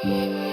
Misha.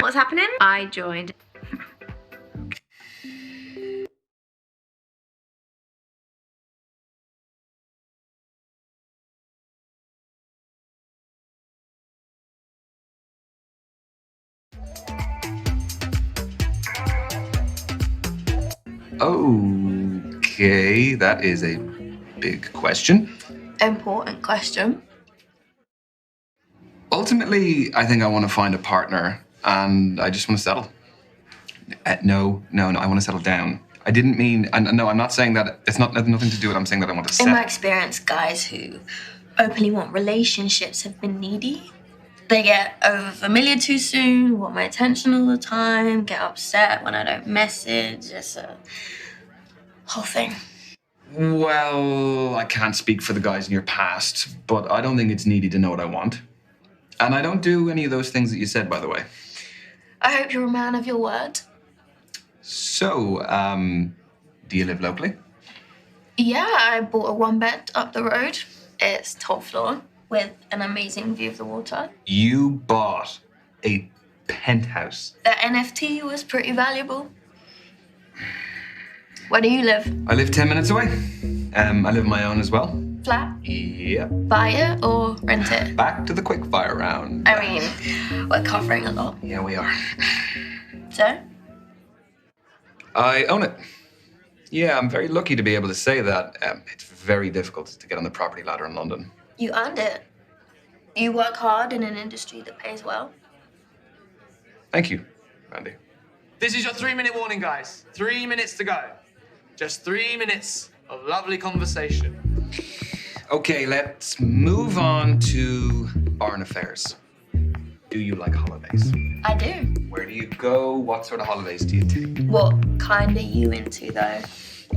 What's happening? I joined. Okay, that is a big question. Important question. Ultimately, I think I want to find a partner and I just want to settle. No, I want to settle down. I didn't mean, no, I'm not saying that, it's not nothing to do with it. I'm saying that I want to settle. In my experience, guys who openly want relationships have been needy. They get over familiar too soon, want my attention all the time, get upset when I don't message. It's a whole thing. Well, I can't speak for the guys in your past, but I don't think it's needy to know what I want. And I don't do any of those things that you said, by the way. I hope you're a man of your word. So, do you live locally? Yeah, I bought a one bed up the road. It's top floor with an amazing view of the water. You bought a penthouse. The NFT was pretty valuable. Where do you live? I live 10 minutes away. I live on my own as well. Flat? Yeah. Buy it or rent it? Back to the quickfire round. I mean, we're covering a lot. Yeah, we are. So? I own it. Yeah, I'm very lucky to be able to say that. It's very difficult to get on the property ladder in London. You earned it. You work hard in an industry that pays well. Thank you, Brandy. This is your 3-minute warning, guys. 3 minutes to go. Just 3 minutes of lovely conversation. Okay, let's move on to barn affairs. Do you like holidays? I do. Where do you go? What sort of holidays do you take? What kind are you into, though?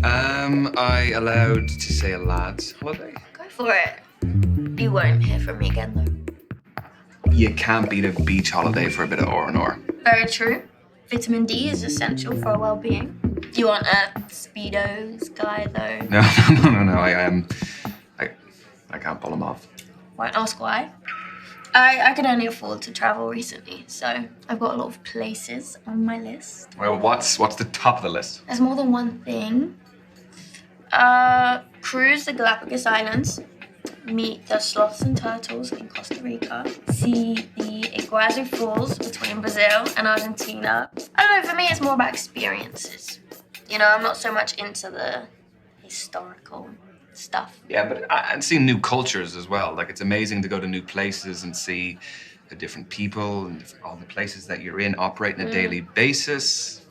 I allowed to say a lad's holiday? Go for it. You won't hear from me again, though. You can't beat a beach holiday for a bit of R&R. Very true. Vitamin D is essential for our well-being. You aren't a Speedos guy, though. No. I can't pull them off. Won't ask why. I could only afford to travel recently, so I've got a lot of places on my list. Well, what's the top of the list? There's more than one thing. Cruise the Galapagos Islands, meet the sloths and turtles in Costa Rica, see the Iguazu Falls between Brazil and Argentina. I don't know, for me it's more about experiences. You know, I'm not so much into the historical stuff. Yeah, but and seeing new cultures as well. Like, it's amazing to go to new places and see the different people and all the places that you're in operate on a daily basis.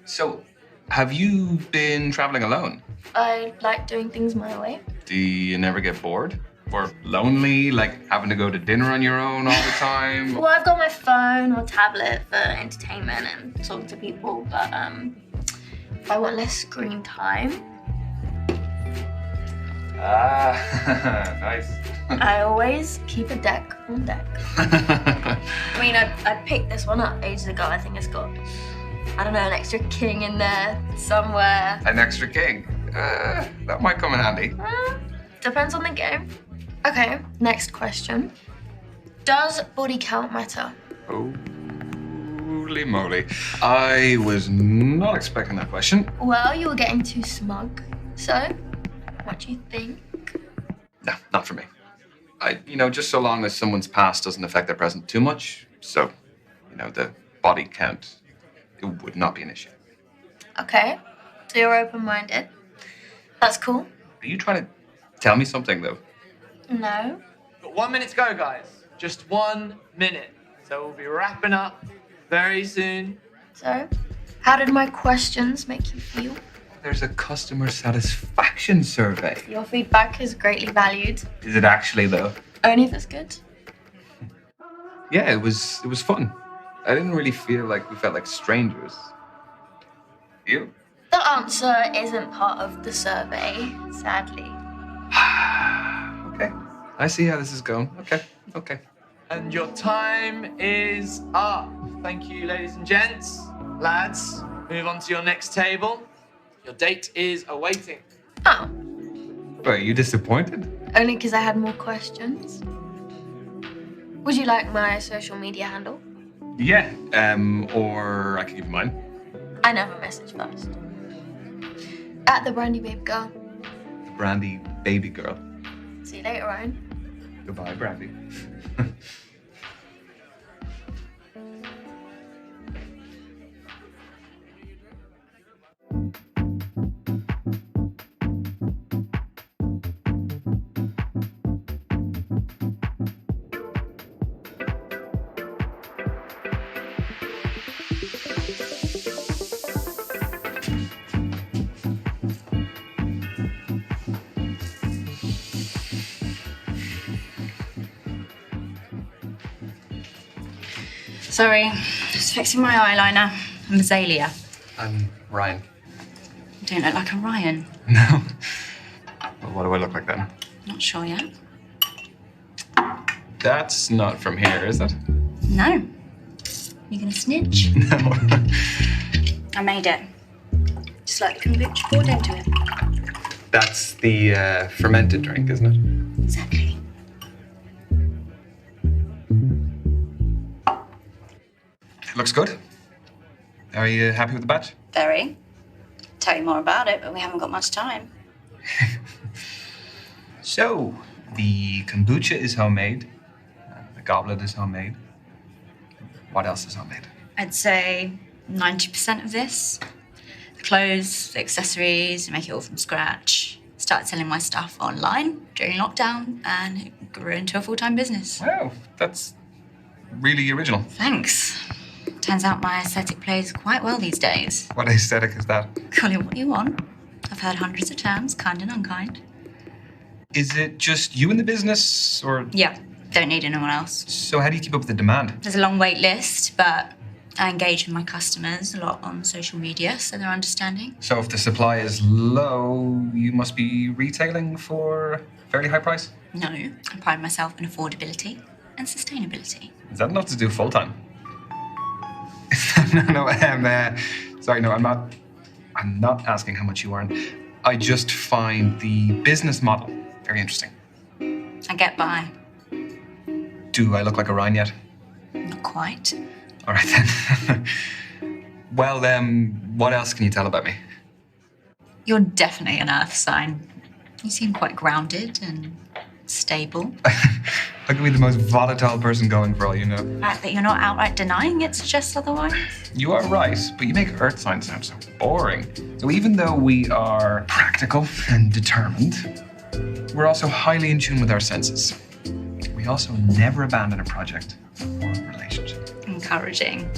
So, have you been traveling alone? I like doing things my way. Do you never get bored? Or lonely, like having to go to dinner on your own all the time? Well, I've got my phone or tablet for entertainment and talk to people, but if I want less screen time... Nice. I always keep a deck on deck. I mean, I picked this one up ages ago. I think it's got, I don't know, an extra king in there somewhere. An extra king? That might come in handy. Depends on the game. Okay, next question. Does body count matter? Holy moly. I was not expecting that question. Well, you were getting too smug. So, what do you think? No, not for me. Just so long as someone's past doesn't affect their present too much. So, the body count, it would not be an issue. Okay, so you're open-minded. That's cool. Are you trying to tell me something, though? No. Got 1 minute to go, guys. Just 1 minute. So we'll be wrapping up Very soon. So, how did my questions make you feel? There's a customer satisfaction survey. Your feedback is greatly valued. Is it actually though? Only if it's good. Yeah, it was fun. I didn't really feel like we felt like strangers. You? The answer isn't part of the survey, sadly. Okay. I see how this is going. Okay. And your time is up. Thank you, ladies and gents. Lads, move on to your next table. Your date is awaiting. Oh, Wait, are you disappointed? only because I had more questions. Would you like my social media handle? Yeah. Or I can give you mine. I never message first. At the Brandy Babe Girl. The Brandy baby girl. See you later, Ryan. Goodbye, Brandy. Sorry, just fixing my eyeliner. I'm Azalea. I'm Ryan. You don't look like a Ryan. No. Well, what do I look like then? Not sure yet. That's not from here, is it? No. You gonna snitch? No. I made it. Just like the kombucha poured into it. That's the fermented drink, isn't it? Exactly. It looks good. Are you happy with the batch? Very. Tell you more about it, but we haven't got much time. So, the kombucha is homemade. The goblet is homemade. What else is homemade? I'd say 90% of this. The clothes, the accessories, I make it all from scratch. Started selling my stuff online during lockdown and it grew into a full-time business. Wow, that's really original. Thanks. Turns out my aesthetic plays quite well these days. What aesthetic is that? Call it what you want. I've heard hundreds of terms, kind and unkind. Is it just you in the business, or...? Yeah, don't need anyone else. So how do you keep up with the demand? There's a long wait list, but I engage with my customers a lot on social media, so they're understanding. So if the supply is low, you must be retailing for a fairly high price? No, I pride myself in affordability and sustainability. Is that enough to do full-time? No, sorry, no, I'm not asking how much you earn. I just find the business model very interesting. I get by. Do I look like a Ryan yet? Not quite. All right then. Well, what else can you tell about me? You're definitely an earth sign. You seem quite grounded and stable. I could be the most volatile person going for all you know. The fact that you're not outright denying it suggests otherwise. You are right, but you make earth signs sound so boring. So even though we are practical and determined, we're also highly in tune with our senses. We also never abandon a project or a relationship. Encouraging.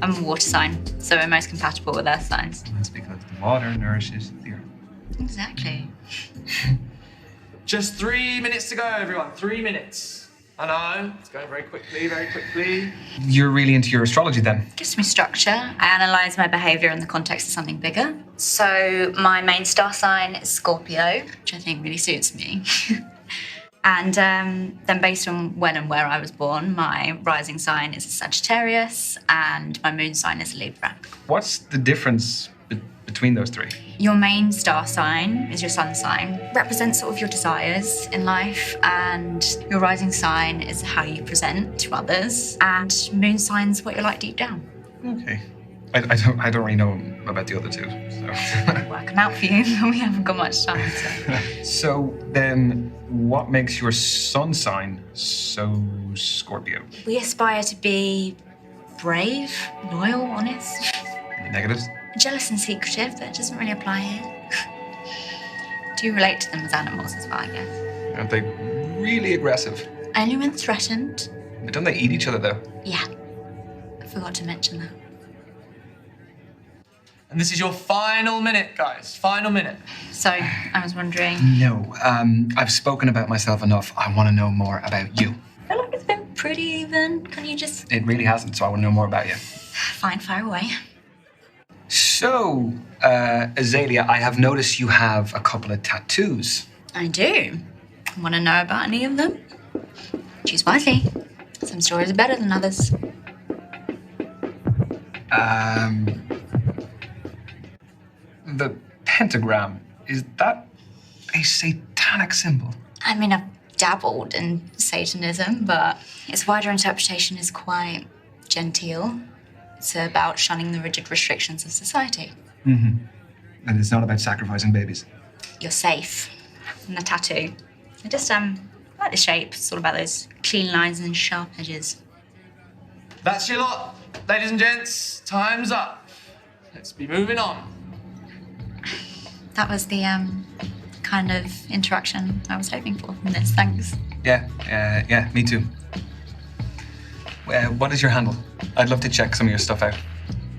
I'm a water sign, so we're most compatible with earth signs. And that's because the water nourishes the earth. Exactly. Just 3 minutes to go, everyone. 3 minutes. I know, it's going very quickly, very quickly. You're really into your astrology then? Gives me structure. I analyse my behaviour in the context of something bigger. So my main star sign is Scorpio, which I think really suits me. And then based on when and where I was born, my rising sign is a Sagittarius and my moon sign is a Libra. What's the difference between those three? Your main star sign is your sun sign, represents sort of your desires in life, and your rising sign is how you present to others, and moon sign's what you're like deep down. Okay. I don't really know about the other two, so. Work them out for you, but we haven't got much time. So then, what makes your sun sign so Scorpio? We aspire to be brave, loyal, honest, The negatives? jealous and secretive, but it doesn't really apply here. Do you relate to them as animals as well, I guess? Aren't they really aggressive? Only when threatened. But don't they eat each other though? Yeah. Forgot to mention that. And this is your final minute, guys. Final minute. So, I was wondering... No, I've spoken about myself enough. I want to know more about you. I feel like it's been pretty even. Can you just... It really hasn't, so I want to know more about you. Fine, fire away. So, Azalea, I have noticed you have a couple of tattoos. I do. Want to know about any of them? Choose wisely. Some stories are better than others. The pentagram, is that a satanic symbol? I mean, I've dabbled in Satanism, but its wider interpretation is quite genteel. It's about shunning the rigid restrictions of society. Mm-hmm. And it's not about sacrificing babies. You're safe. And the tattoo. I just, I like the shape. It's all about those clean lines and sharp edges. That's your lot. Ladies and gents, time's up. Let's be moving on. That was the, kind of interaction I was hoping for from this. Thanks. Yeah, me too. What is your handle? I'd love to check some of your stuff out.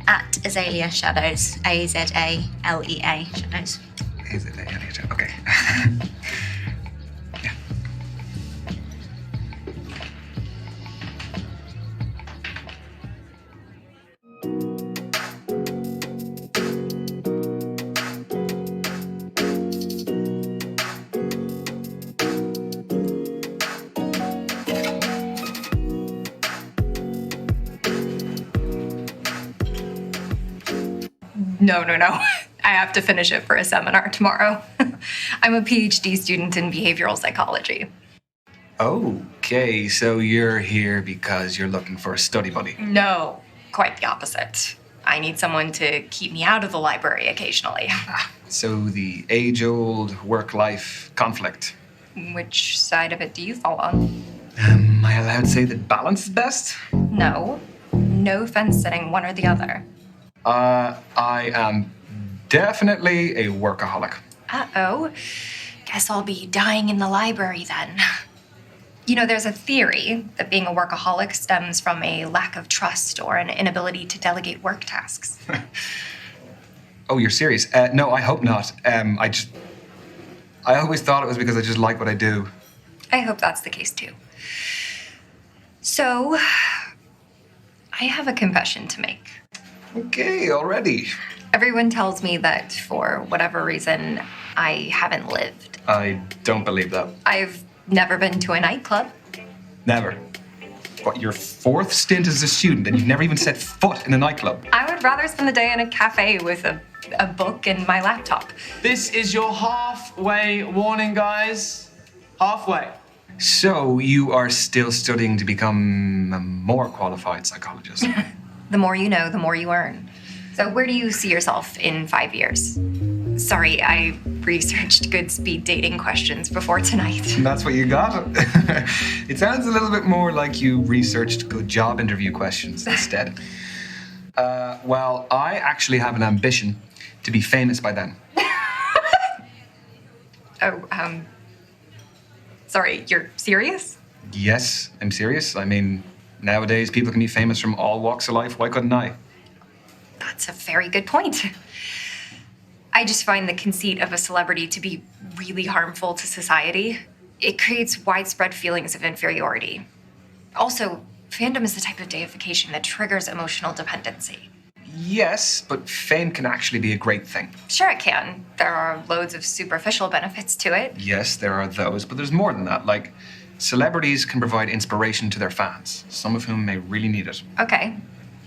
At Azalea Shadows. Azalea Shadows. Azalea, okay. Yeah. No. I have to finish it for a seminar tomorrow. I'm a PhD student in behavioral psychology. Okay, so you're here because you're looking for a study buddy. No, quite the opposite. I need someone to keep me out of the library occasionally. So the age-old work-life conflict. Which side of it do you fall on? Am I allowed to say that balance is best? No fence sitting, one or the other. I am definitely a workaholic. Uh-oh. Guess I'll be dying in the library then. You know, there's a theory that being a workaholic stems from a lack of trust or an inability to delegate work tasks. Oh, you're serious? No, I hope not. I always thought it was because I just like what I do. I hope that's the case too. So, I have a confession to make. Okay, already. Everyone tells me that for whatever reason, I haven't lived. I don't believe that. I've never been to a nightclub. Never. What, your fourth stint as a student and you've never even set foot in a nightclub? I would rather spend the day in a cafe with a book and my laptop. This is your halfway warning, guys. Halfway. So you are still studying to become a more qualified psychologist? The more you know, the more you earn. So where do you see yourself in 5 years? Sorry, I researched good speed dating questions before tonight. That's what you got? It sounds a little bit more like you researched good job interview questions instead. Well, I actually have an ambition to be famous by then. Sorry, you're serious? Yes, I'm serious. I mean, nowadays people can be famous from all walks of life. Why couldn't I? That's a very good point. I just find the conceit of a celebrity to be really harmful to society. It creates widespread feelings of inferiority. Also, fandom is the type of deification that triggers emotional dependency. Yes, but fame can actually be a great thing. Sure it can. There are loads of superficial benefits to it. Yes, there are those, but there's more than that. Like, celebrities can provide inspiration to their fans, some of whom may really need it. Okay,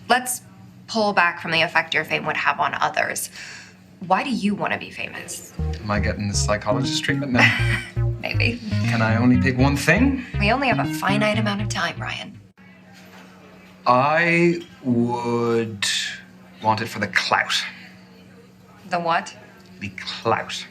let's pull back from the effect your fame would have on others. Why do you want to be famous? Am I getting the psychologist treatment now? Maybe. Can I only pick one thing? We only have a finite amount of time, Ryan. I would want it for the clout. The what? The clout.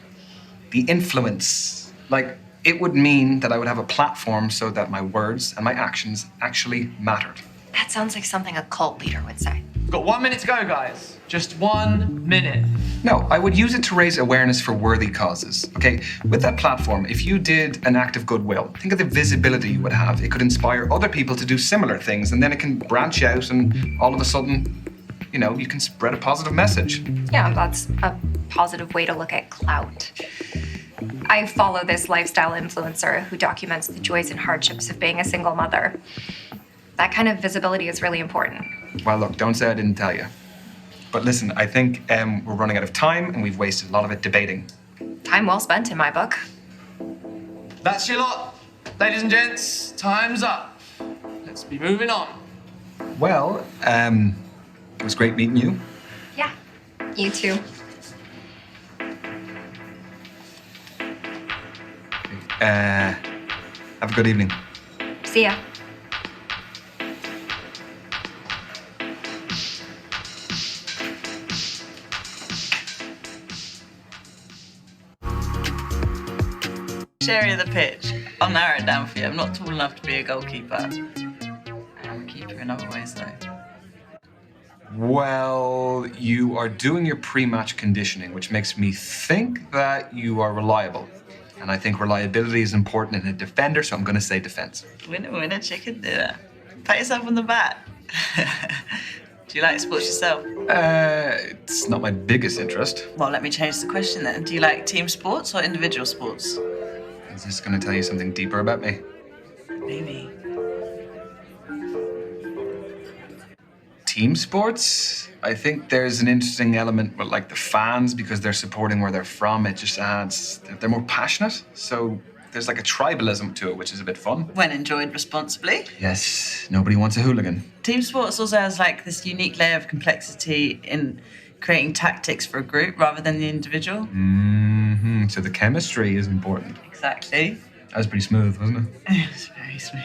The influence. Like, it would mean that I would have a platform so that my words and my actions actually mattered. That sounds like something a cult leader would say. We've got 1 minute to go, guys. Just 1 minute. No, I would use it to raise awareness for worthy causes. Okay, with that platform, if you did an act of goodwill, think of the visibility you would have. It could inspire other people to do similar things, and then it can branch out, and all of a sudden, you can spread a positive message. Yeah, that's a positive way to look at clout. I follow this lifestyle influencer who documents the joys and hardships of being a single mother. That kind of visibility is really important. Well, look, don't say I didn't tell you. But listen, I think we're running out of time, and we've wasted a lot of it debating. Time well spent in my book. That's your lot. Ladies and gents, time's up. Let's be moving on. Well, it was great meeting you. Yeah, you too. Have a good evening. See ya. Area of the pitch. I'll narrow it down for you. I'm not tall enough to be a goalkeeper. I am a keeper in other ways, though. Well, you are doing your pre-match conditioning, which makes me think that you are reliable. And I think reliability is important in a defender, so I'm going to say defense. Winner, chicken dinner. Pat yourself on the back. Do you like sports yourself? It's not my biggest interest. Well, let me change the question then. Do you like team sports or individual sports? Is this going to tell you something deeper about me? Maybe. Team sports? I think there's an interesting element with like the fans, because they're supporting where they're from. It just adds, they're more passionate. So there's like a tribalism to it, which is a bit fun. When enjoyed responsibly. Yes, nobody wants a hooligan. Team sports also has like this unique layer of complexity in creating tactics for a group rather than the individual. Mm-hmm. So the chemistry is important. Exactly. That was pretty smooth, wasn't it? It was very smooth.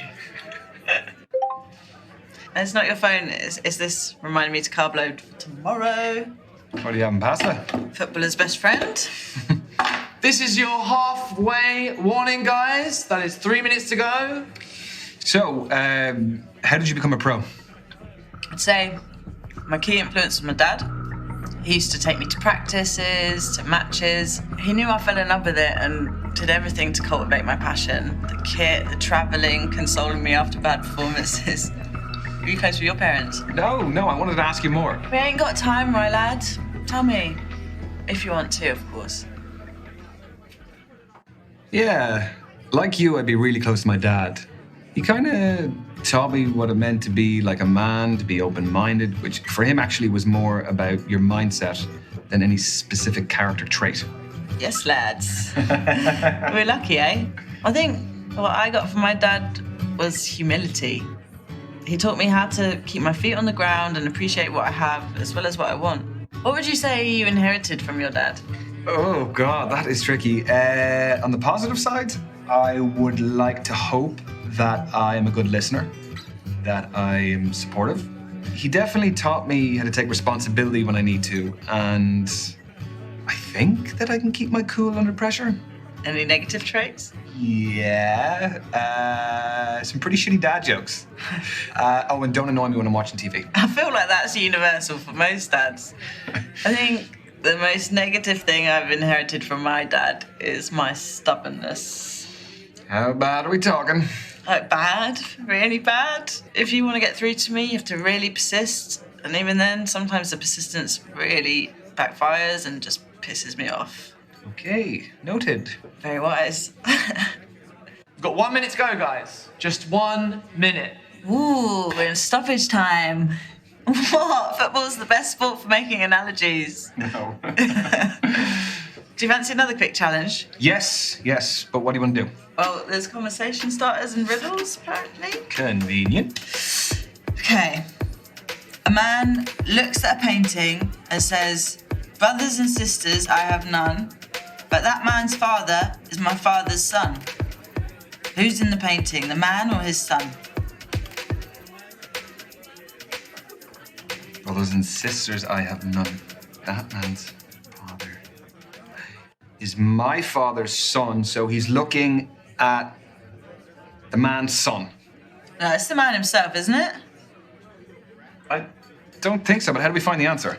And it's not your phone. Is this reminding me to carb load for tomorrow? What do you have in pasta? Footballer's best friend. This is your halfway warning, guys. That is 3 minutes to go. So, how did you become a pro? I'd say my key influence was my dad. He used to take me to practices, to matches. He knew I fell in love with it and did everything to cultivate my passion. The kit, the travelling, consoling me after bad performances. Were you close with your parents? No, I wanted to ask you more. We ain't got time, my lad. Tell me. If you want to, of course. Yeah, like you, I'd be really close to my dad. He kind of taught me what it meant to be like a man, to be open-minded, which for him actually was more about your mindset than any specific character trait. Yes, lads. We're lucky, eh? I think what I got from my dad was humility. He taught me how to keep my feet on the ground and appreciate what I have as well as what I want. What would you say you inherited from your dad? Oh, God, that is tricky. On the positive side, I would like to hope that I am a good listener, that I am supportive. He definitely taught me how to take responsibility when I need to, and I think that I can keep my cool under pressure. Any negative traits? Yeah, some pretty shitty dad jokes. And don't annoy me when I'm watching TV. I feel like that's universal for most dads. I think the most negative thing I've inherited from my dad is my stubbornness. How bad are we talking? Like bad, really bad. If you want to get through to me, you have to really persist. And even then, sometimes the persistence really backfires and just pisses me off. Okay, noted. Very wise. We've got 1 minute to go, guys. Just 1 minute. Ooh, we're in stoppage time. What? Football's the best sport for making analogies. No. Do you fancy another quick challenge? Yes, but what do you want to do? Well, there's conversation starters and riddles, apparently. Convenient. Okay. A man looks at a painting and says, "Brothers and sisters, I have none, but that man's father is my father's son." Who's in the painting, the man or his son? Brothers and sisters, I have none. That man's father is my father's son, so he's looking at the man's son. No, it's the man himself, isn't it? I don't think so, but how do we find the answer?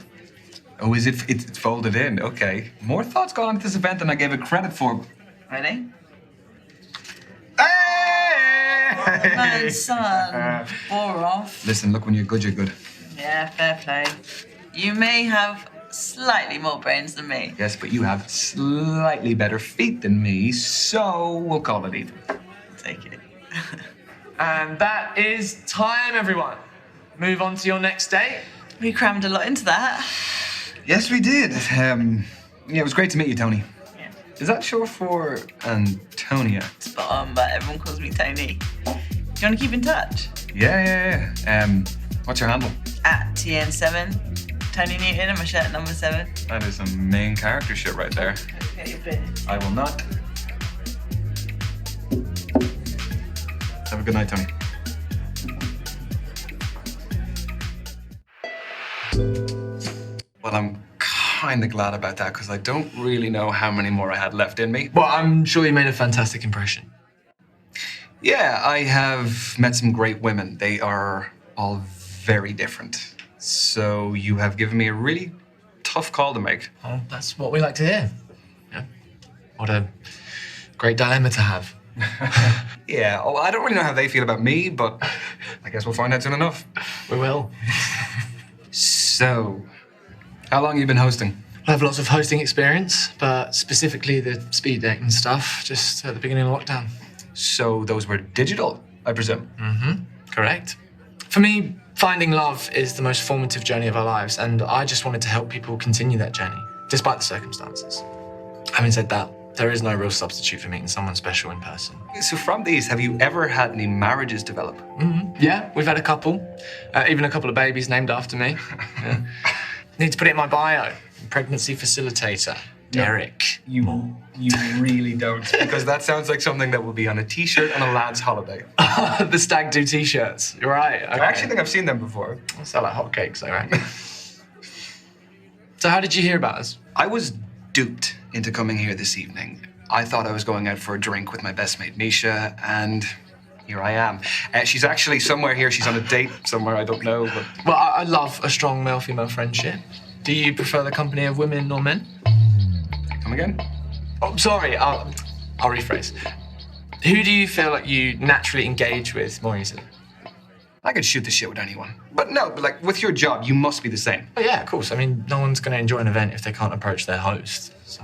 Oh, is it? It's folded in. Okay. More thoughts gone into this event than I gave it credit for. Ready? Hey! No, son. Bore off. Listen, look, when you're good, you're good. Yeah, fair play. You may have slightly more brains than me. Yes, but you have slightly better feet than me, so we'll call it even. Take it. And that is time, everyone. Move on to your next date. We crammed a lot into that. Yes, we did. Yeah, it was great to meet you, Tony. Yeah. Is that short for Antonia? Spot on, but everyone calls me Tony. Do you want to keep in touch? Yeah. What's your handle? At TN7. Tony Newton and my shirt number 7. That is some main character shit right there. Okay, bit. I will not. Have a good night, Tony. Well, I'm kind of glad about that because I don't really know how many more I had left in me. Well, I'm sure you made a fantastic impression. Yeah, I have met some great women. They are all very different. So you have given me a really tough call to make. Oh, that's what we like to hear. Yeah. What a great dilemma to have. Yeah, I don't really know how they feel about me, but I guess we'll find out soon enough. We will. So, how long have you been hosting? I have lots of hosting experience, but specifically the speed date and stuff, just at the beginning of lockdown. So those were digital, I presume? Mm-hmm. Correct. For me, finding love is the most formative journey of our lives, and I just wanted to help people continue that journey, despite the circumstances. Having said that, there is no real substitute for meeting someone special in person. So from these, have you ever had any marriages develop? Mm-hmm. Yeah, we've had a couple, even a couple of babies named after me. Yeah. Need to put it in my bio. Pregnancy facilitator, Derek. You really don't, because that sounds like something that would be on a t-shirt on a lad's holiday. The stag do t-shirts. You're right. Okay. I actually think I've seen them before. They sell like hotcakes, though, right? So how did you hear about us? I was duped into coming here this evening. I thought I was going out for a drink with my best mate, Misha, and here I am. She's actually somewhere here. She's on a date somewhere, I don't know. But... Well, I love a strong male-female friendship. Do you prefer the company of women or men? Come again? Oh, sorry, I'll rephrase. Who do you feel like you naturally engage with more easily? I could shoot the shit with anyone. But like with your job, you must be the same. Oh, yeah, of course. I mean, no one's going to enjoy an event if they can't approach their host. So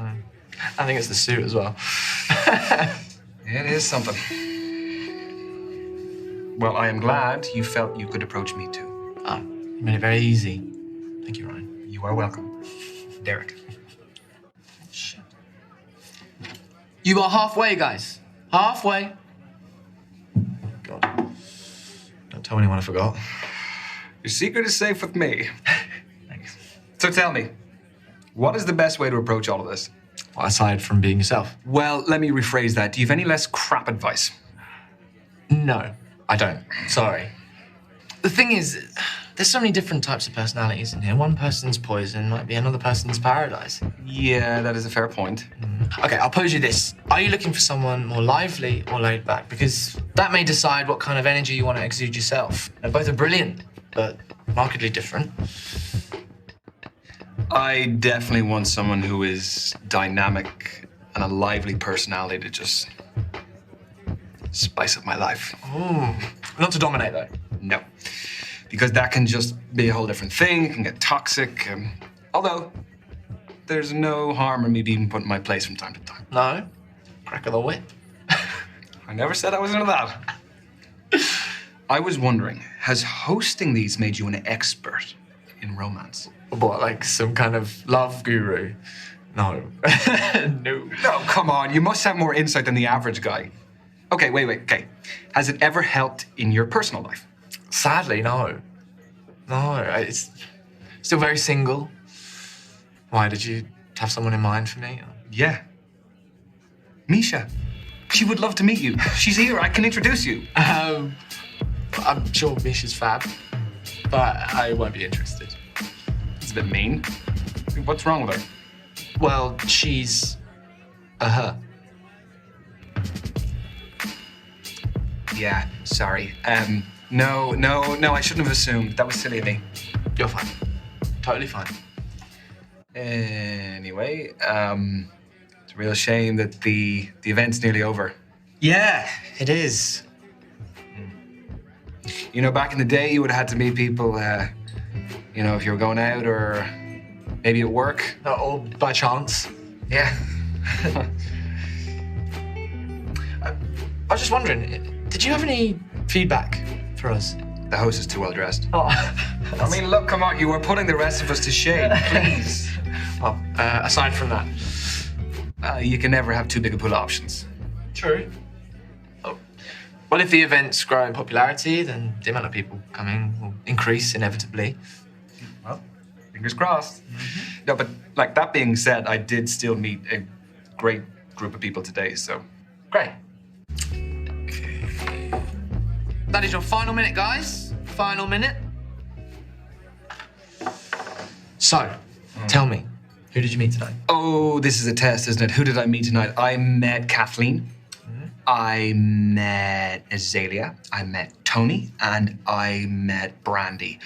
I think it's the suit as well. It is something. Well, I am glad you felt you could approach me too. Oh, you made it very easy. Thank you, Ryan. You are welcome, Derek. Shit. You are halfway, guys. Halfway. God. Don't tell anyone I forgot. Your secret is safe with me. Thanks. So tell me, what is the best way to approach all of this? Well, aside from being yourself. Well, let me rephrase that. Do you have any less crap advice? No, I don't. Sorry. The thing is, there's so many different types of personalities in here. One person's poison might be another person's paradise. Yeah, that is a fair point. Okay, I'll pose you this. Are you looking for someone more lively or laid back? Because that may decide what kind of energy you want to exude yourself. Both are brilliant, but markedly different. I definitely want someone who is dynamic and a lively personality to just spice up my life. Ooh. Not to dominate, though. No, because that can just be a whole different thing. It can get toxic. Although, there's no harm in me being put in my place from time to time. No? Crack of the whip. I never said I was into that. I was wondering, has hosting these made you an expert in romance? What, like some kind of love guru? No. No. No, come on. You must have more insight than the average guy. Okay, wait. Okay. Has it ever helped in your personal life? Sadly, no. No, it's still very single. Why, did you have someone in mind for me? Yeah. Misha. She would love to meet you. She's here. I can introduce you. I'm sure Misha's fab, but I won't be interested. It's a bit mean. What's wrong with her? Well, she's a her. Yeah, sorry. No, I shouldn't have assumed. That was silly of me. You're fine. Totally fine. Anyway, it's a real shame that the event's nearly over. Yeah, it is. You know, back in the day, you would have had to meet people, you know, if you were going out or maybe at work. Or by chance. Yeah. I was just wondering, did you have any feedback for us? The host is too well dressed. Oh, I mean, look, come on, you were putting the rest of us to shame, please. well, aside from that. You can never have too big a pool of options. True. Oh. Well, if the events grow in popularity, then the amount of people coming will increase inevitably. Well, fingers crossed. No, but like that being said, I did still meet a great group of people today, so. Great. That is your final minute, guys. Final minute. So, tell me, who did you meet today? Oh, this is a test, isn't it? Who did I meet tonight? I met Kathleen. I met Azalea. I met Tony. And I met Brandy.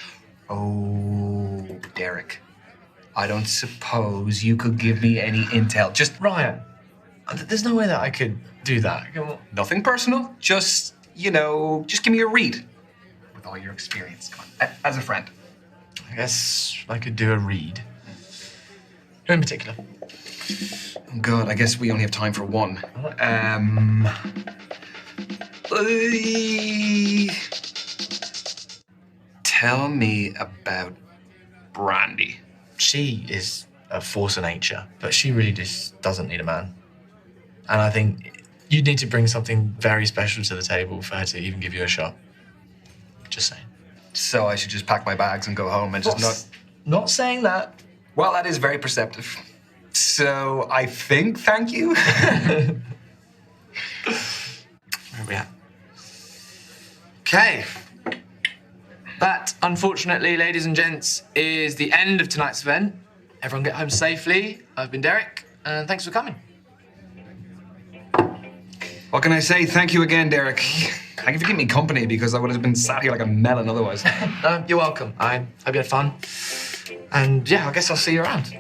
Oh, Derek. I don't suppose you could give me any intel. Just Ryan. There's no way that I could do that. Come on. nothing personal. Just, you know, just give me a read. With all your experience. Come on. As a friend. I guess I could do a read. Who in particular? Oh, God, I guess we only have time for one. Tell me about Brandy. She is a force of nature, but she really just doesn't need a man. And I think you'd need to bring something very special to the table for her to even give you a shot. Just saying. So I should just pack my bags and go home and just not... Not saying that. Well, that is very perceptive. So I think thank you. Where are we at? Okay. That, unfortunately, ladies and gents, is the end of tonight's event. Everyone get home safely. I've been Derek, and thanks for coming. What can I say? Thank you again, Derek. Thank you for keeping me company because I would have been sat here like a melon otherwise. No, you're welcome. I hope you had fun. And yeah, I guess I'll see you around.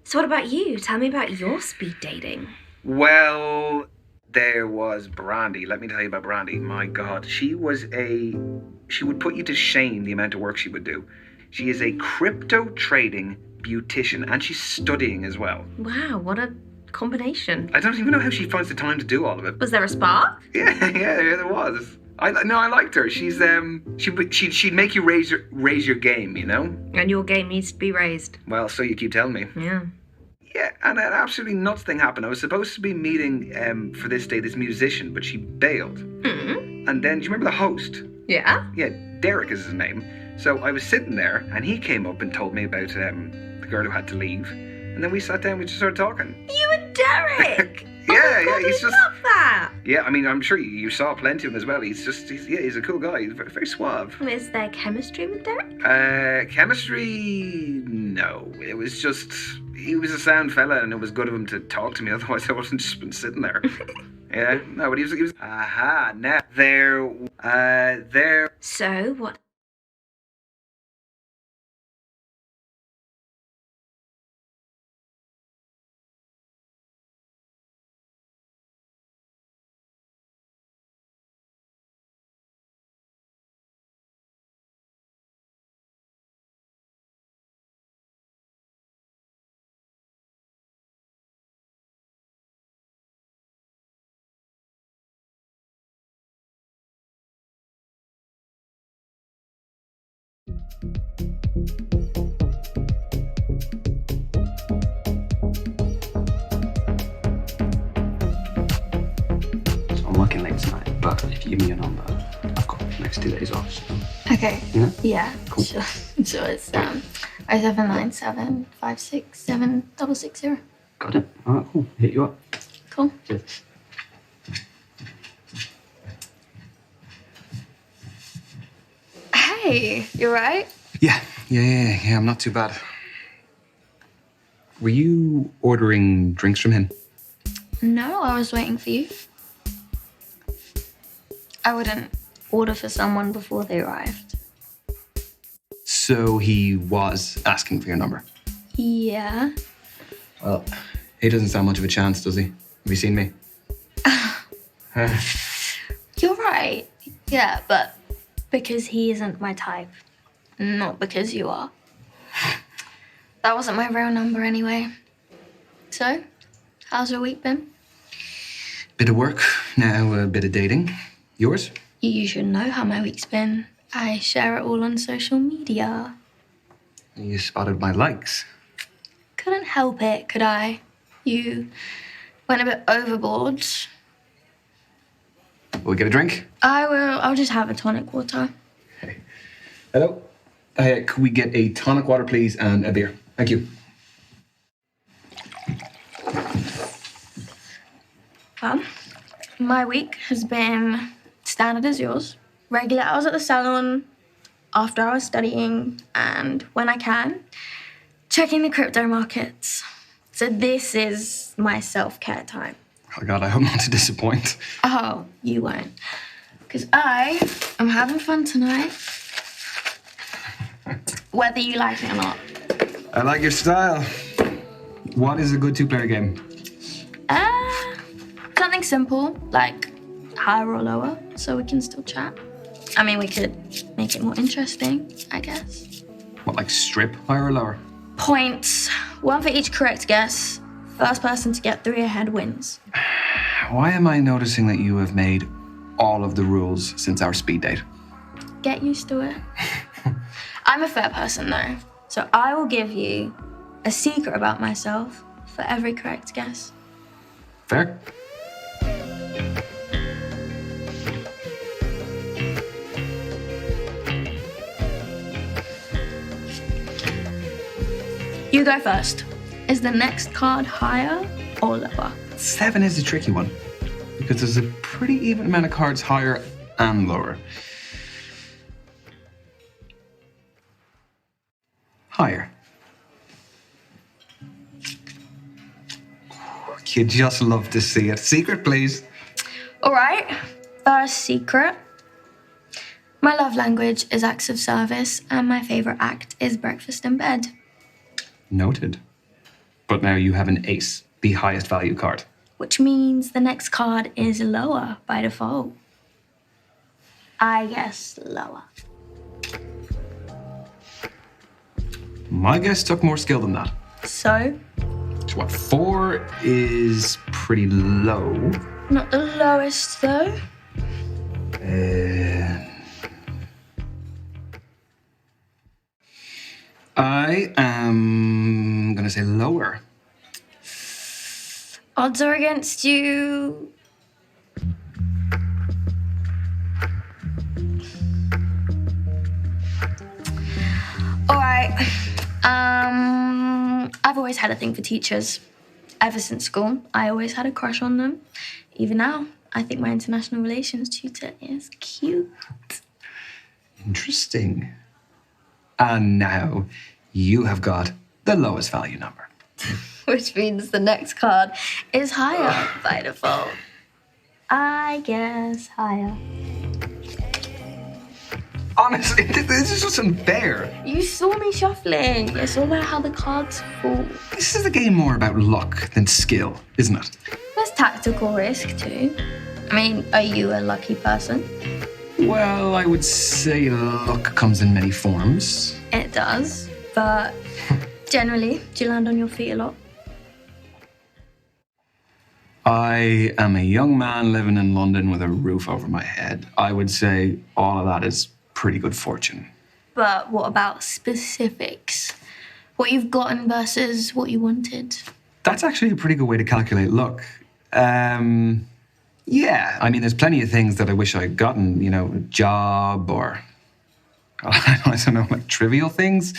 So what about you? Tell me about your speed dating. Well, there was Brandy. Let me tell you about Brandy. My God, she would put you to shame the amount of work she would do. She is a crypto trading beautician and she's studying as well. Wow, what a combination. I don't even know how she finds the time to do all of it. Was there a spark? Yeah, there was. I liked her. She's she'd make you raise your game, you know? And your game needs to be raised. Well, so you keep telling me. Yeah. Yeah, and an absolutely nuts thing happened. I was supposed to be meeting for this day this musician, but she bailed. Mm-hmm. And then, do you remember the host? Yeah? Yeah, Derek is his name. So I was sitting there, and he came up and told me about the girl who had to leave. And then we sat down, we just started talking. You and Derek! Yeah, He's just... love that! Yeah, I mean, I'm sure you saw plenty of him as well. He's a cool guy. He's very, very suave. Is there chemistry with Derek? Chemistry? No. It was just... He was a sound fella, and it was good of him to talk to me. Otherwise, I wasn't just been sitting there. Yeah, no, but he was. Aha, now there. So what? So I'm working late tonight, but if you give me your number, I've got the next 2 days off. So. Okay. Yeah? Yeah. Cool. Sure. So it's 0797 567 660. Got it? All right, cool. Hit you up. Cool. Cheers. Hey, you right? Yeah. I'm not too bad. Were you ordering drinks from him? No, I was waiting for you. I wouldn't order for someone before they arrived. So he was asking for your number? Yeah. Well, he doesn't stand much of a chance, does he? Have you seen me? You're right. Yeah, but because he isn't my type. Not because you are. That wasn't my real number anyway. So, how's your week been? Bit of work, now a bit of dating. Yours? You should know how my week's been. I share it all on social media. You spotted my likes. Couldn't help it, could I? You went a bit overboard. Will we get a drink? I will. I'll just have a tonic water. Hey. Hello? Could we get a tonic water, please, and a beer? Thank you. Well, my week has been standard as yours. Regular hours at the salon, after hours studying, and when I can, checking the crypto markets. So this is my self-care time. Oh, God, I hope not to disappoint. Oh, you won't. Because I am having fun tonight. Whether you like it or not. I like your style. What is a good two-player game? Something simple, like higher or lower, so we can still chat. I mean, we could make it more interesting, I guess. What, like strip, higher or lower? Points. One for each correct guess. First person to get 3 ahead wins. Why am I noticing that you have made all of the rules since our speed date? Get used to it. I'm a fair person, though, so I will give you a secret about myself for every correct guess. Fair? You go first. Is the next card higher or lower? 7 is a tricky one, because there's a pretty even amount of cards higher and lower. Higher. You just love to see it. Secret, please. All right, first secret. My love language is acts of service, and my favorite act is breakfast in bed. Noted. But now you have an ace, the highest value card. Which means the next card is lower by default. I guess lower. My guess took more skill than that. So? So what, 4 is pretty low. Not the lowest, though. I am gonna say lower. Odds are against you. All right. I've always had a thing for teachers. Ever since school, I always had a crush on them. Even now, I think my international relations tutor is cute. Interesting. And now you have got the lowest value number. Which means the next card is higher by default. I guess higher. Honestly, this is just unfair. You saw me shuffling. It's all about how the cards fall. This is a game more about luck than skill, isn't it? There's tactical risk too. I mean, are you a lucky person? Well, I would say luck comes in many forms. It does, but generally, do you land on your feet a lot? I am a young man living in London with a roof over my head. I would say all of that is pretty good fortune. But what about specifics? What you've gotten versus what you wanted? That's actually a pretty good way to calculate luck. Yeah, I mean, there's plenty of things that I wish I'd gotten, you know, a job or, I don't know, like trivial things,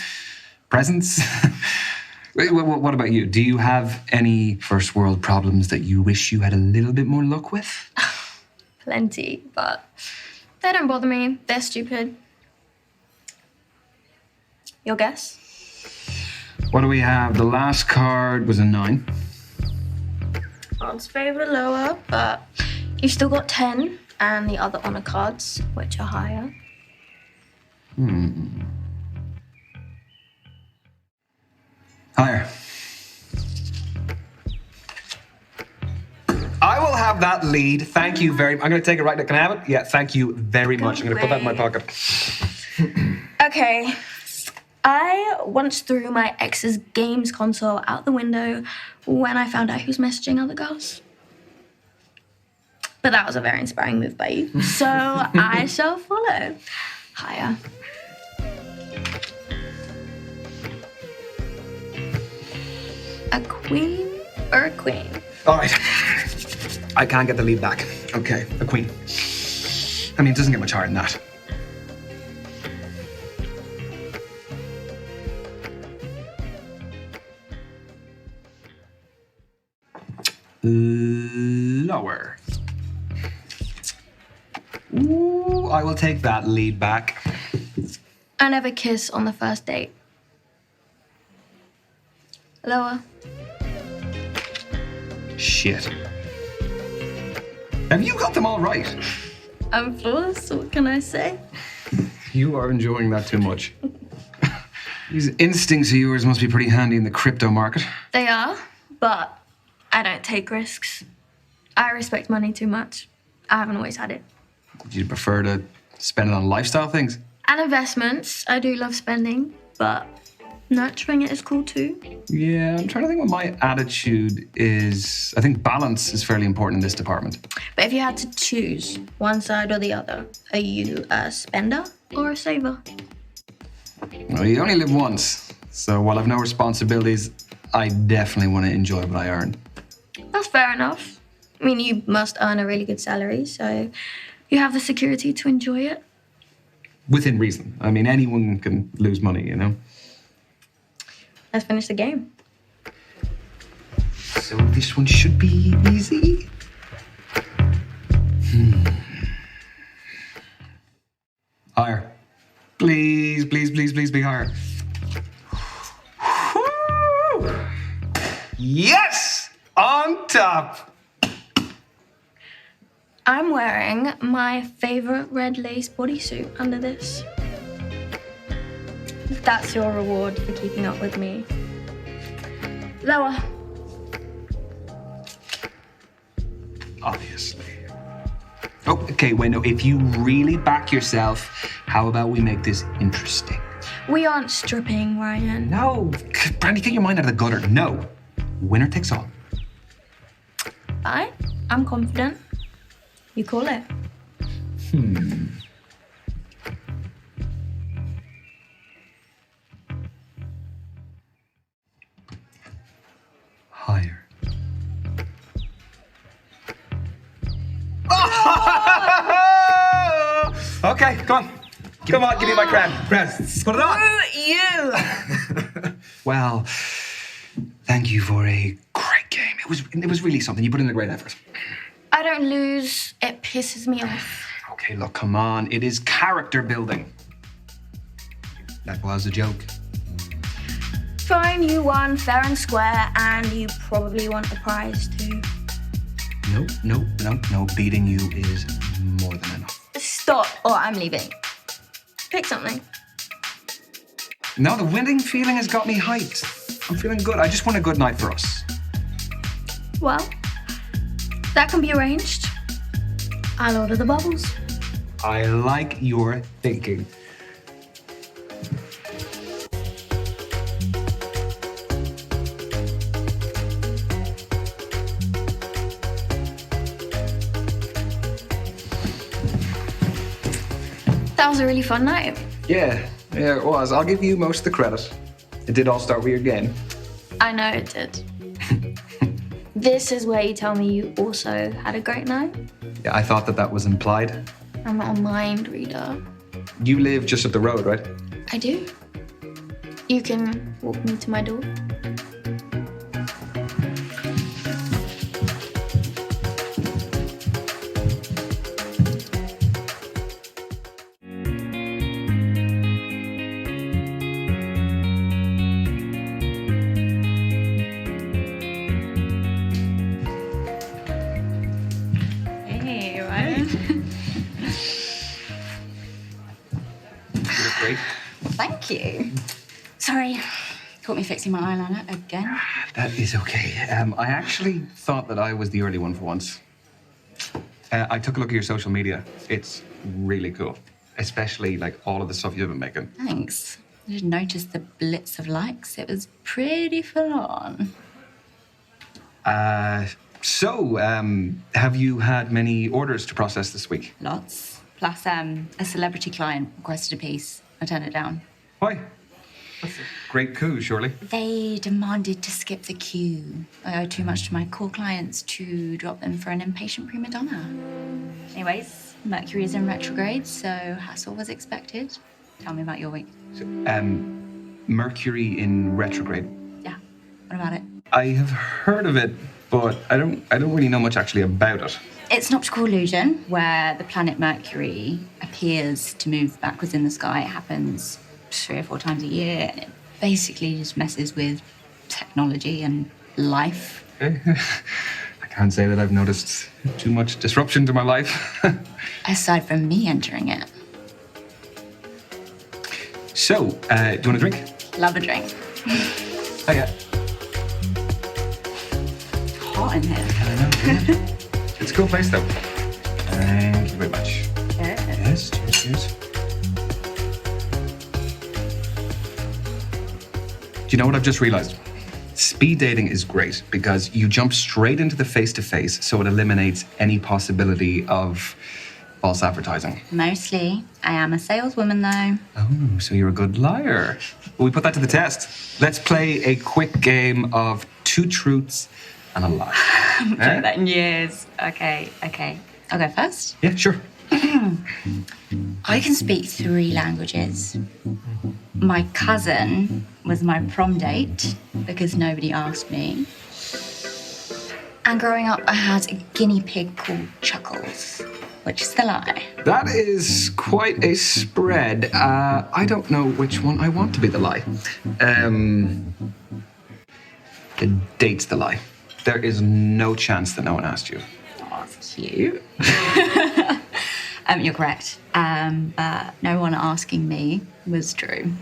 presents. What about you? Do you have any first world problems that you wish you had a little bit more luck with? Plenty, but they don't bother me. They're stupid. Your guess? What do we have? The last card was a 9. Odds favour lower, but you've still got 10 and the other honor cards, which are higher. Higher. I will have that lead. Thank you very much. I'm going to take it right now. Can I have it? Yeah, thank you very much. I'm going to put that in my pocket. Okay. I once threw my ex's games console out the window when I found out he was messaging other girls. But that was a very inspiring move by you. So I shall follow. Higher. A queen or a queen? All right. I can't get the lead back. Okay, a queen. I mean, it doesn't get much higher than that. Lower. Ooh, I will take that lead back. I never kiss on the first date. Lower. Shit. Have you got them all right? I'm flawless, what can I say? You are enjoying that too much. These instincts of yours must be pretty handy in the crypto market. They are, but I don't take risks. I respect money too much. I haven't always had it. Do you prefer to spend it on lifestyle things? And investments, I do love spending, but nurturing it is cool too. Yeah, I'm trying to think what my attitude is. I think balance is fairly important in this department. But if you had to choose one side or the other, are you a spender or a saver? Well, you only live once, so while I've no responsibilities, I definitely want to enjoy what I earn. That's fair enough. I mean, you must earn a really good salary, so you have the security to enjoy it. Within reason. I mean, anyone can lose money, you know? Let's finish the game. So this one should be easy. Higher. Please, please, please, please be higher. Woo! Yes! On top! I'm wearing my favorite red lace bodysuit under this. That's your reward for keeping up with me. Lower. Obviously. Oh, okay, wait, no. If you really back yourself, how about we make this interesting? We aren't stripping, Ryan. No. Brandy, get your mind out of the gutter. No. Winner takes all. Fine. I'm confident. You call it. Higher. Okay, come on. Come on, give me my crown. Crown. Put it on. You! Well, thank you for a great game. It was really something. You put in a great effort. I don't lose. It pisses me off. Okay, look, come on. It is character building. That was a joke. Fine, you won fair and square, and you probably want a prize too. No. Beating you is more than enough. Stop, or I'm leaving. Pick something. No, the winning feeling has got me hyped. I'm feeling good. I just want a good night for us. Well, that can be arranged. I'll order the bubbles. I like your thinking. That was a really fun night. Yeah, it was. I'll give you most of the credit. It did all start with your game. I know it did. This is where you tell me you also had a great night? Yeah, I thought that was implied. I'm not a mind reader. You live just up the road, right? I do. You can walk me to my door. Thank you. Sorry, caught me fixing my eyeliner again. That is okay. I actually thought that I was the early one for once. I took a look at your social media. It's really cool, especially like all of the stuff you've been making. Thanks. I didn't notice the blitz of likes. It was pretty full on. So, have you had many orders to process this week? Lots. Plus, a celebrity client requested a piece. I turned it down. Why? That's a great coup, surely. They demanded to skip the queue. I owe too much to my core clients to drop them for an impatient prima donna. Anyways, Mercury is in retrograde, so hassle was expected. Tell me about your week. So, Mercury in retrograde. Yeah, what about it? I have heard of it, but I don't really know much actually about it. It's an optical illusion where the planet Mercury appears to move backwards in the sky. It happens 3 or 4 times a year, and it basically just messes with technology and life. Okay. I can't say that I've noticed too much disruption to my life. Aside from me entering it. So, do you want a drink? Love a drink. Oh, yeah. Hot in here. I know. It's a cool place, though. Thank you very much. Yes, cheers. Do you know what I've just realized? Speed dating is great because you jump straight into the face-to-face, so it eliminates any possibility of false advertising. Mostly. I am a saleswoman, though. Oh, so you're a good liar. Well, we put that to the test. Let's play a quick game of 2 truths and a lie. I haven't played that in years. Okay. I'll go first. Yeah, sure. I can speak 3 languages. My cousin was my prom date because nobody asked me. And growing up, I had a guinea pig called Chuckles, which is the lie. That is quite a spread. I don't know which one I want to be the lie. The date's the lie. There is no chance that no one asked you. Oh, that's cute. You're correct. No one asking me was true.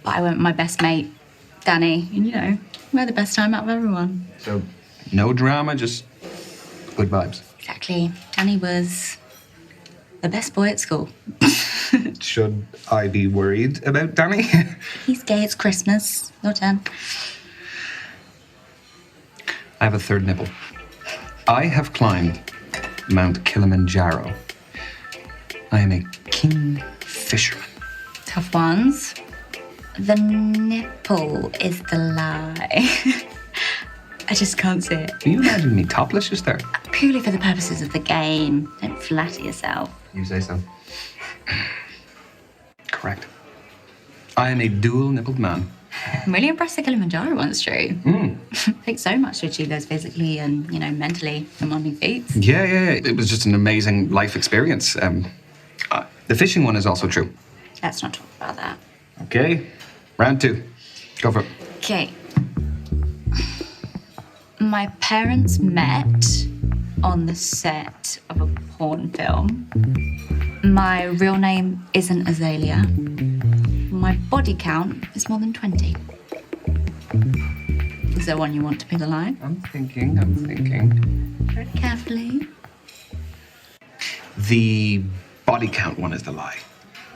But I went with my best mate, Danny, and we had the best time out of everyone. So, no drama, just good vibes. Exactly. Danny was the best boy at school. Should I be worried about Danny? He's gay, it's Christmas. Your turn. I have a 3rd nipple. I have climbed Mount Kilimanjaro. I am a king fisherman. Tough ones. The nipple is the lie. I just can't see it. Do you imagine me topless just there? Purely for the purposes of the game. Don't flatter yourself. You say so. Correct. I am a dual-nippled man. I'm really impressed the Kilimanjaro one's true. It takes so much to achieve those physically and, mentally demanding feats. Yeah. It was just an amazing life experience. The fishing one is also true. Let's not talk about that. Okay. Round 2. Go for it. Okay. My parents met on the set of a porn film. My real name isn't Azalea. My body count is more than 20. Is there one you want to be the lie? I'm thinking. Very carefully. The body count one is the lie.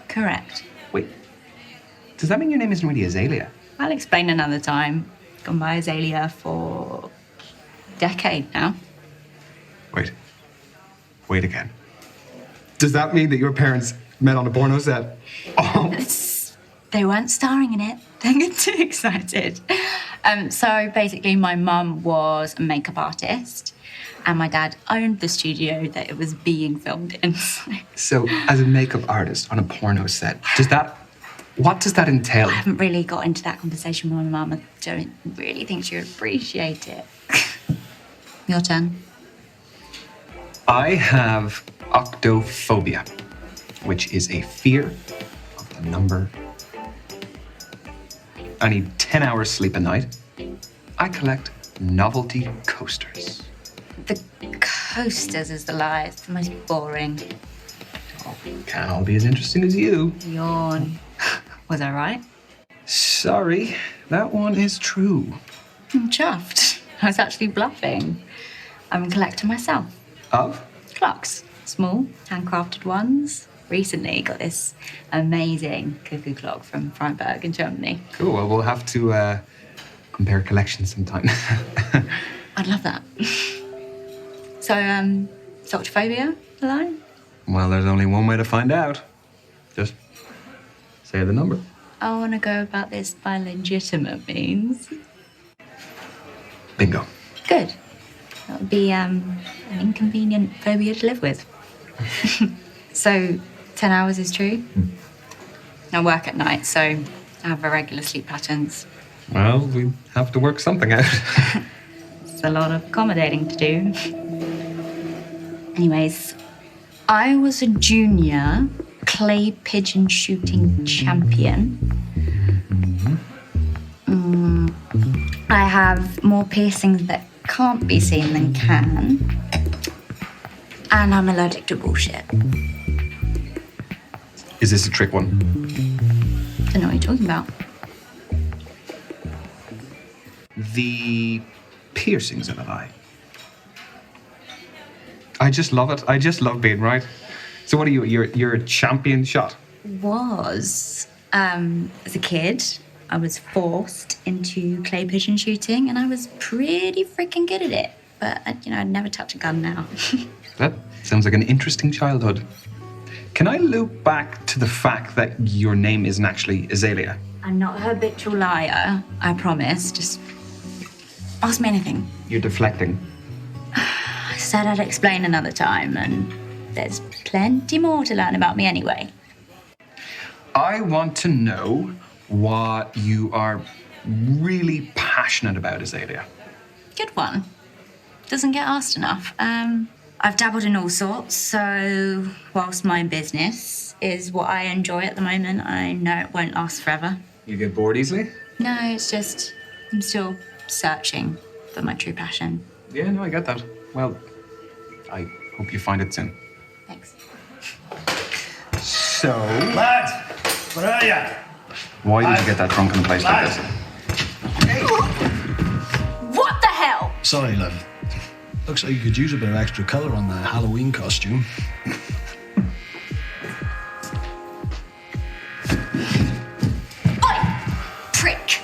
Correct. Wait. Does that mean your name isn't really Azalea? I'll explain another time. Gone by Azalea for a decade now. Wait again. Does that mean that your parents met on a porno set? Oh. They weren't starring in it. Don't get too excited. So basically, my mum was a makeup artist, and my dad owned the studio that it was being filmed in. So, as a makeup artist on a porno set, what does that entail? I haven't really got into that conversation with my mum. I don't really think she would appreciate it. Your turn. I have octophobia, which is a fear of the number. I need 10 hours sleep a night. I collect novelty coasters. The coasters is the lie. It's the most boring. Can't all be as interesting as you. Yawn. Was I right? Sorry, that one is true. I'm chuffed. I was actually bluffing. I'm a collector myself. Of? Clocks. Small, handcrafted ones. Recently got this amazing cuckoo clock from Freiburg in Germany. Cool, well, we'll have to compare collections sometime. I'd love that. So, Soltrophobia, line? Well, there's only one way to find out. Just say the number. I want to go about this by legitimate means. Bingo. Good. That would be an inconvenient phobia to live with. So, 10 hours is true? I work at night, so I have irregular sleep patterns. Well, we have to work something out. It's a lot of accommodating to do. Anyways, I was a junior clay pigeon shooting champion. I have more piercings that can't be seen than can. And I'm allergic to bullshit. Is this a trick one? Don't know what you're talking about. The piercings are a lie. I just love it. I just love being right. So what are you? You're a champion shot? Was, as a kid, I was forced into clay pigeon shooting and I was pretty freaking good at it. But, I'd never touch a gun now. That sounds like an interesting childhood. Can I loop back to the fact that your name isn't actually Azalea? I'm not a habitual liar, I promise. Just ask me anything. You're deflecting. I said I'd explain another time, and there's plenty more to learn about me anyway. I want to know what you are really passionate about, Azalea. Good one. Doesn't get asked enough. I've dabbled in all sorts, so whilst my business is what I enjoy at the moment, I know it won't last forever. You get bored easily? No, it's just I'm still searching for my true passion. Yeah, no, I get that. Well, I hope you find it soon. Thanks. So, Lads, where are ya? why did you get that drunk in a place like this? What the hell? Sorry, love. Looks like you could use a bit of extra colour on the Halloween costume. Oi! Prick!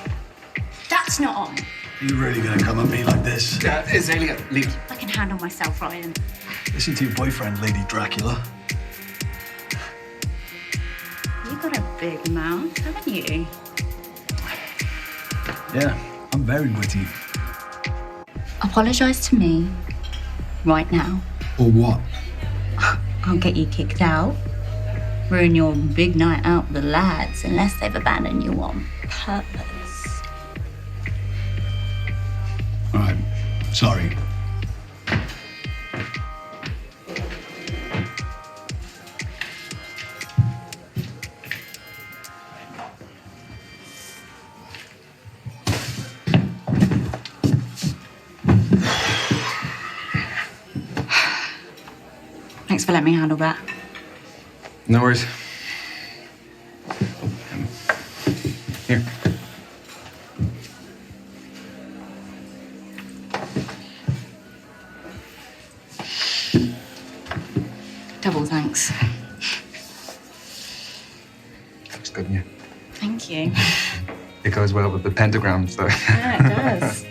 That's not on. Are you really going to come at me like this? Azalea, leave. I can handle myself, Ryan. Listen to your boyfriend, Lady Dracula. You got a big mouth, haven't you? Yeah, I'm very witty. Apologise to me right now. Or what? I'll get you kicked out. Ruin your big night out with the lads unless they've abandoned you on purpose. All right, sorry. Thanks for letting me handle that. No worries. Here. Double thanks. Looks good in you. Thank you. It goes well with the pentagram, so. Yeah, it does.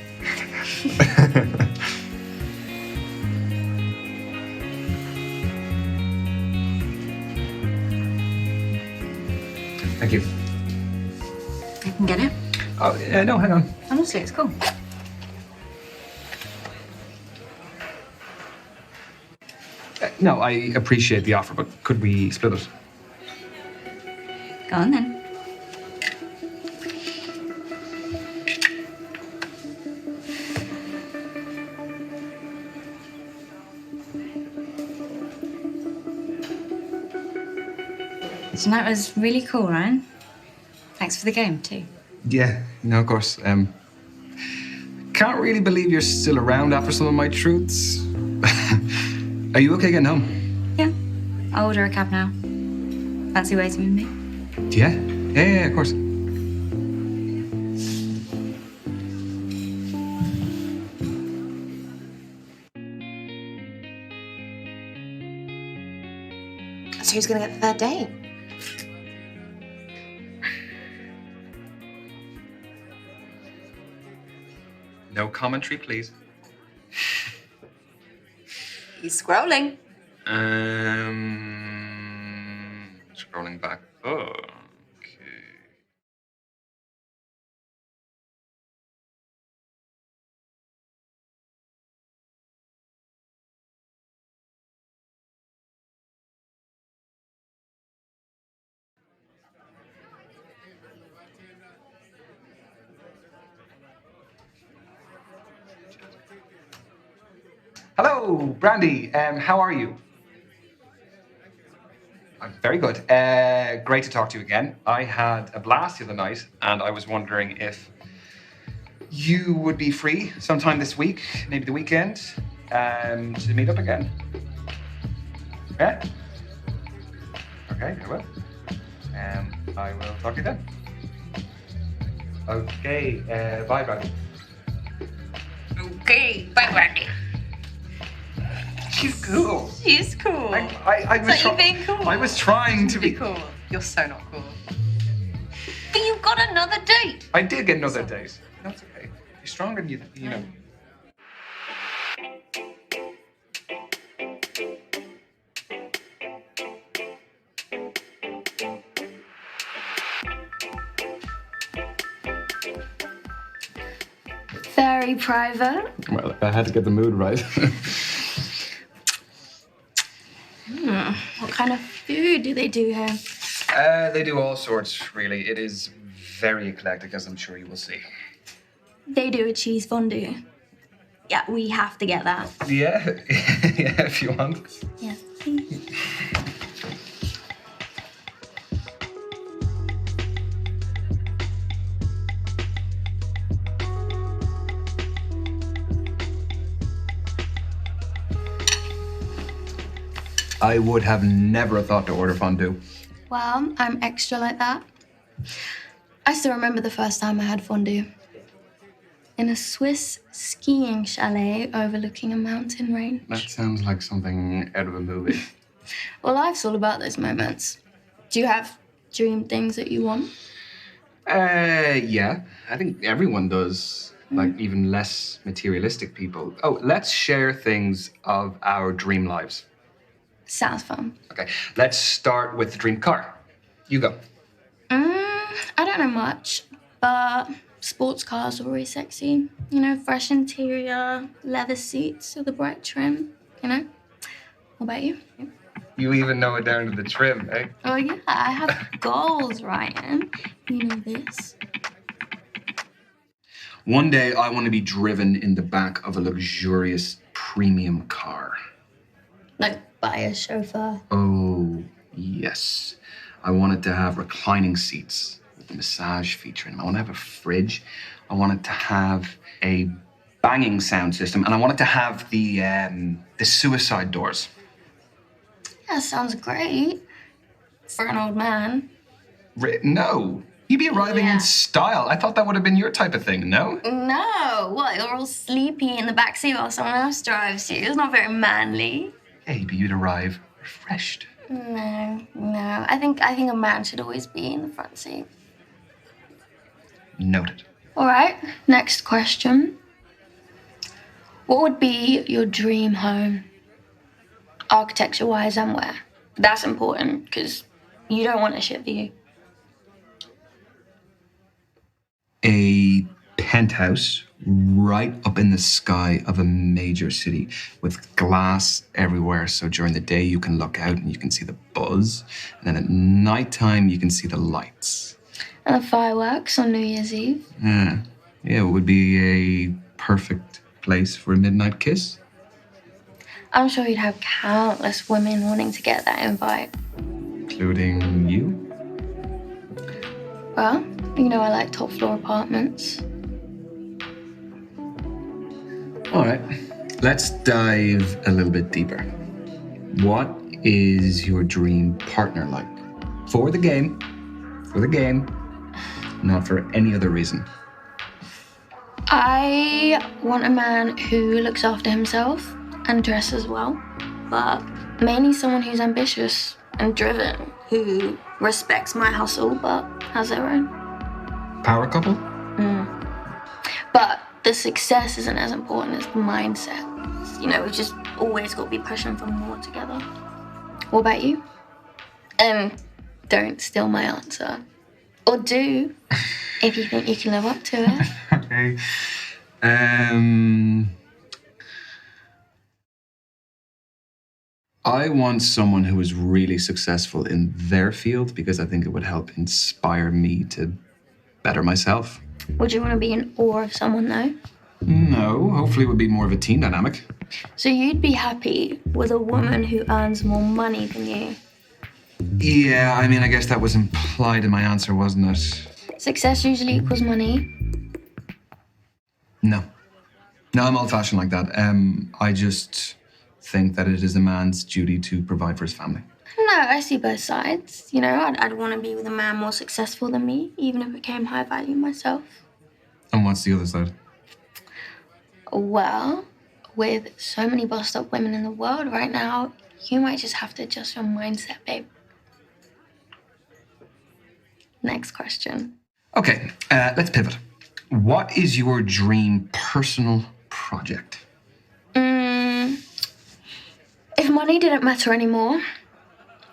Thank you. I can get it. Oh, yeah, no, hang on. Honestly, it's cool. No, I appreciate the offer, but could we split it? Go on then. Tonight was really cool, Ryan. Thanks for the game, too. Yeah, no, of course. Can't really believe you're still around after some of my truths. Are you okay getting home? Yeah. I'll order a cab now. Fancy waiting with me? Yeah, Yeah, of course. So who's gonna get the third date? No commentary, please. He's scrolling. Scrolling back. Oh, okay. Hello, Brandy. How are you? I'm very good. Great to talk to you again. I had a blast the other night, and I was wondering if you would be free sometime this week, maybe the weekend, to meet up again. Yeah? Okay, I will. I will talk to you then. Okay, bye, Brandy. Okay, bye, Brandy. She's cool. She's cool. I was So you being cool? I was trying to be cool. You're so not cool. But you've got another date. I did get another date. That's okay. You're stronger than you know. Very private. Well, I had to get the mood right. What kind of food do they do here? They do all sorts, really. It is very eclectic, as I'm sure you will see. They do a cheese fondue. Yeah, we have to get that. Yeah, yeah, if you want. Yes, please. I would have never thought to order fondue. Well, I'm extra like that. I still remember the first time I had fondue. In a Swiss skiing chalet overlooking a mountain range. That sounds like something out of a movie. Well, life's all about those moments. Do you have dream things that you want? Yeah. I think everyone does. Like, even less materialistic people. Oh, let's share things of our dream lives. Sounds fun. Okay, let's start with the dream car. You go. I don't know much, but sports cars are always sexy. You know, fresh interior, leather seats with a bright trim, you know? What about you? You even know it down to the trim, eh? Oh, yeah, I have goals, Ryan. You know this. One day, I want to be driven in the back of a luxurious premium car. Like, by a chauffeur. Oh, yes. I want it to have reclining seats with the massage feature in them. I want to have a fridge. I want it to have a banging sound system. And I want it to have the suicide doors. Yeah, sounds great. For an old man. No. You'd be arriving Yeah. in style. I thought that would have been your type of thing, no? No, what, you're all sleepy in the backseat while someone else drives you. It's not very manly. Hey, but you'd arrive refreshed. No. I think a man should always be in the front seat. Noted. All right, next question. What would be your dream home? Architecture-wise and where? That's important, because you don't want a shit view. A penthouse right up in the sky of a major city with glass everywhere. So during the day you can look out and you can see the buzz. And then at nighttime you can see the lights. And the fireworks on New Year's Eve. Yeah, it would be a perfect place for a midnight kiss. I'm sure you'd have countless women wanting to get that invite. Including you? Well, you know I like top floor apartments. All right, let's dive a little bit deeper. What is your dream partner like? For the game For the game, not for any other reason. I want a man who looks after himself and dresses well, but mainly someone who's ambitious and driven, who respects my hustle but has their own. Power couple? But the success isn't as important as the mindset. You know, we've just always got to be pushing for more together. What about you? And don't steal my answer. Or do, if you think you can live up to it. Okay. I want someone who is really successful in their field because I think it would help inspire me to better myself. Would you want to be in awe of someone though? No, hopefully it would be more of a team dynamic. So you'd be happy with a woman who earns more money than you? Yeah, I mean, I guess that was implied in my answer, wasn't it? Success usually equals money. No. No, I'm old-fashioned like that. I just think that it is a man's duty to provide for his family. No, I see both sides. You know, I'd want to be with a man more successful than me, even if it came high value myself. And what's the other side? Well, with so many bossed up women in the world right now, you might just have to adjust your mindset, babe. Next question. Okay, let's pivot. What is your dream personal project? If money didn't matter anymore,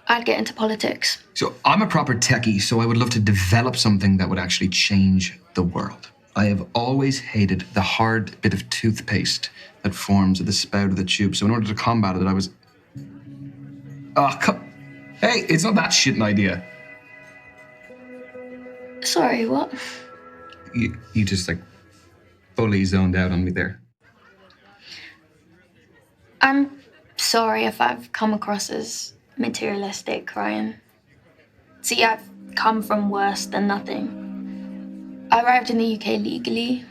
I'd get into politics. So I'm a proper techie, so I would love to develop something that would actually change the world. I have always hated the hard bit of toothpaste that forms at the spout of the tube. So in order to combat it, I was... Hey, it's not that shit an idea. Sorry, what? You just, fully zoned out on me there. I'm sorry if I've come across as materialistic, Ryan. See, I've come from worse than nothing. I arrived in the UK legally,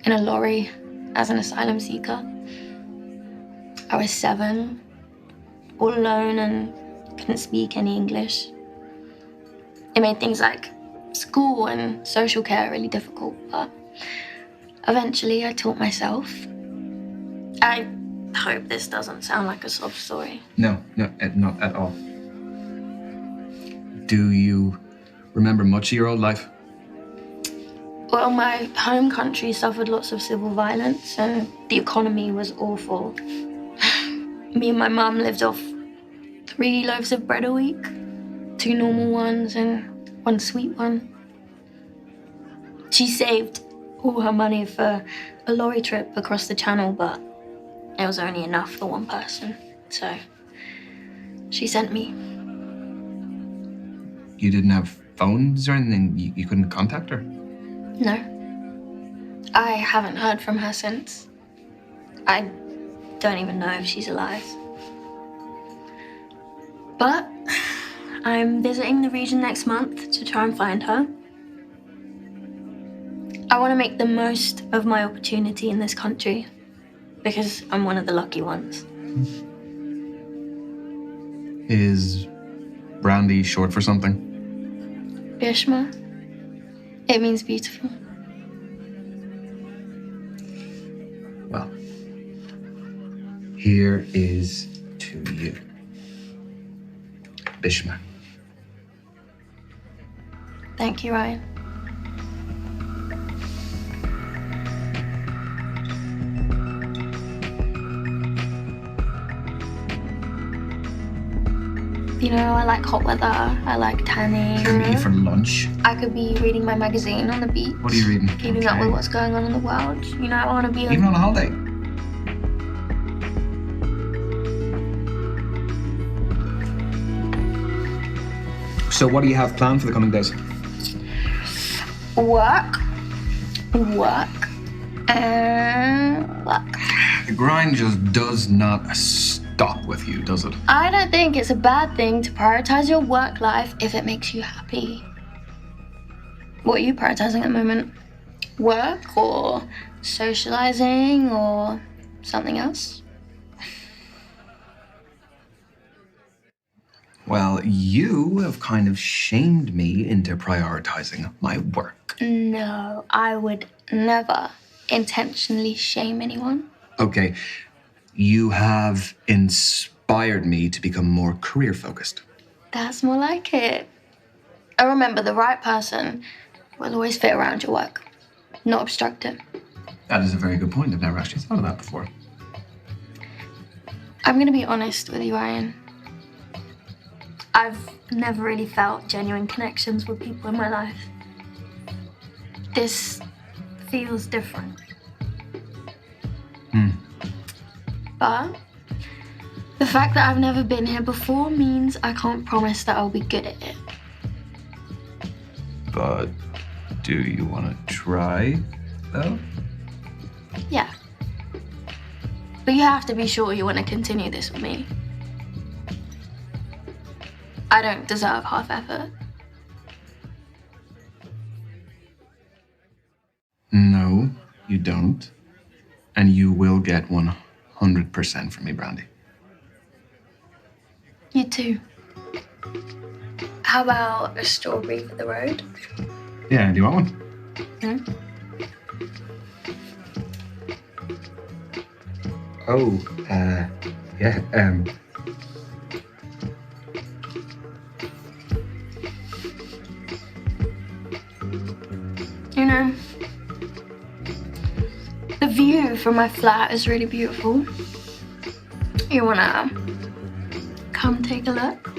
in a lorry, as an asylum seeker. I was 7, all alone, and couldn't speak any English. It made things like school and social care really difficult, but eventually I taught myself. I hope this doesn't sound like a sob story. No, not at all. Do you remember much of your old life? Well, my home country suffered lots of civil violence and the economy was awful. Me and my mum lived off 3 loaves of bread a week, 2 normal ones and 1 sweet one. She saved all her money for a lorry trip across the channel, but it was only enough for 1 person, so she sent me. You didn't have phones or anything? You couldn't contact her? No. I haven't heard from her since. I don't even know if she's alive. But I'm visiting the region next month to try and find her. I want to make the most of my opportunity in this country because I'm one of the lucky ones. Is Brandy short for something? Bishma. It means beautiful. Well, here is to you. Bishma. Thank you, Ryan. You know, I like hot weather, I like tanning. Can I meet you for lunch? I could be reading my magazine on the beach. What are you reading? Keeping up with what's going on in the world. You know, I want to be... Even on a holiday? So what do you have planned for the coming days? Work, and work. The grind just does not stop with you, does it? I don't think it's a bad thing to prioritize your work life if it makes you happy. What are you prioritizing at the moment? Work or socializing or something else? Well, you have kind of shamed me into prioritizing my work. No, I would never intentionally shame anyone. Okay, you have inspired me to become more career-focused. That's more like it. I remember the right person will always fit around your work, not obstruct it. That is a very good point. I've never actually thought of that before. I'm gonna be honest with you, Ryan. I've never really felt genuine connections with people in my life. This feels different. But the fact that I've never been here before means I can't promise that I'll be good at it. But do you want to try, though? Yeah. But you have to be sure you want to continue this with me. I don't deserve half effort. No, you don't. And you will get 100% from me, Brandy. You too. How about a strawberry for the road? Yeah, do you want one? Oh, yeah, You know, the view from my flat is really beautiful. You wanna come take a look?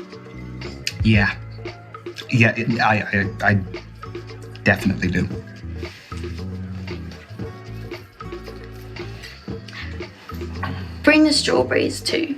Yeah. Yeah, I definitely do. Bring the strawberries too.